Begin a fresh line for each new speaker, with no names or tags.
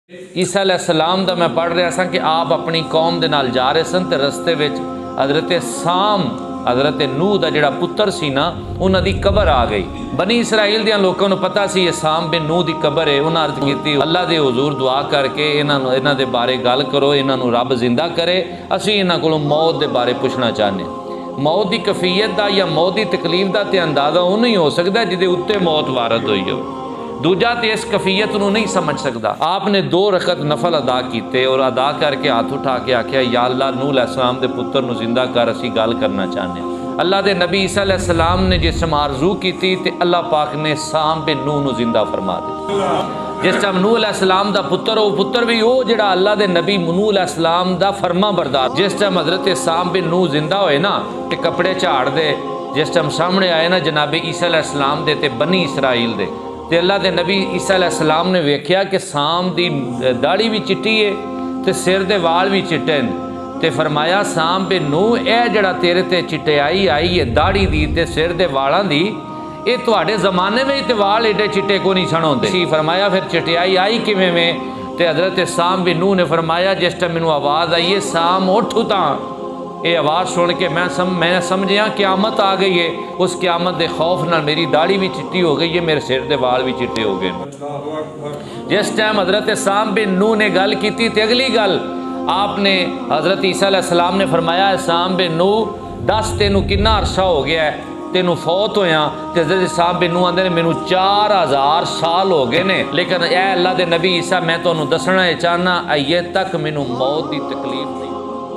ईसा अलैहिस्सलाम दा मैं पढ़ रहा था कि आप अपनी कौम दे नाल जा रहे सन ते रस्ते विच हज़रत साम हज़रत नूह दा जिहड़ा पुत्र सी ना उन्हां दी कबर आ गई। बनी इसराइल दियां लोकां नूं पता सी ये साम बिन नूह दी कबर है। उन्हां अर्ज कीती अल्लाह दे हुजूर दुआ करके इन्हां दे बारे गल करो, इन्हां नूं रब जिंदा करे, असीं इन्हां कोलों मौत दे बारे पुछना चाहने। मौत की कफीयत का या मौत की तकलीफ का तो अंदाज़ा उन्हें ही हो सकता है जिहदे उत्ते मौत वारद हुई हो। दूजा तो इस कफीयत को नहीं समझ सकता। आपने 2 रकत नफल अदा किए और अदा करके हाथ उठा के आख्या या अल्लाह नूह अलैहिस्सलाम के पुत्र नूं जिंदा कर, असीं गल करना चाहते। अल्लाह के नबी ईसा अलैहिस्सलाम ने जिस टाइम आरजू की तो अल्लाह पाक ने साम बिन नूह नूं जिंदा फरमा दिता। जिस टाइम नूह अलैहिस्सलाम का पुत्र वो पुत्र भी वो जिहड़ा अल्लाह के नबी नूह अलैहिस्सलाम का फरमा बरदार। जिस टाइम हज़रत साम बिन नूह जिंदा होए ना तो कपड़े झाड़ दे जिस टाइम सामने आए ना जनाबे ईसा अलैहिस्सलाम दे ते बनी इसराइल दे ते अल्लाह के नबी ईसा अलैहिस्सलाम ने वेख्या कि साम की दाढ़ी भी चिट्टी है तो सिर के वाल भी चिट्टे ते फरमाया साम बिन नूह यह जड़ा तेरे ते चिट्टियाई आई है दाढ़ी दी ते सिर के वालों की ये तुहाडे ज़माने में तो वाल एडे चिट्टे को नहीं छण होंदे सी। फरमाया फिर चिट्टियाई आई किवें में ते हज़रत साम बिन नूह ने फरमाया जिस टाइम मैनूं आवाज़ आई है साम उठ तां ये आवाज़ सुन के मैं समझिया क्यामत आ गई है। उस क्यामत के खौफ नाल मेरी दाढ़ी भी चिट्टी हो गई है, मेरे सिर के वाल भी चिट्टे हो गए। जिस टाइम हज़रत साम बिन नूह ने गल की तो अगली गल आपने हज़रत ईसा अलैहिस्सलाम ने फरमाया साम बिन नूह दस तेनू कितना अरसा हो गया है तेनू फौत होया। तो हज़रत साम बिन नूह आंदे ने मैनू 4000 साल हो गए ने, लेकिन ए अल्लाह के नबी ईसा मैं तुहानू दसना चाहना अजे तक मैनू मौत की तकलीफ नहीं।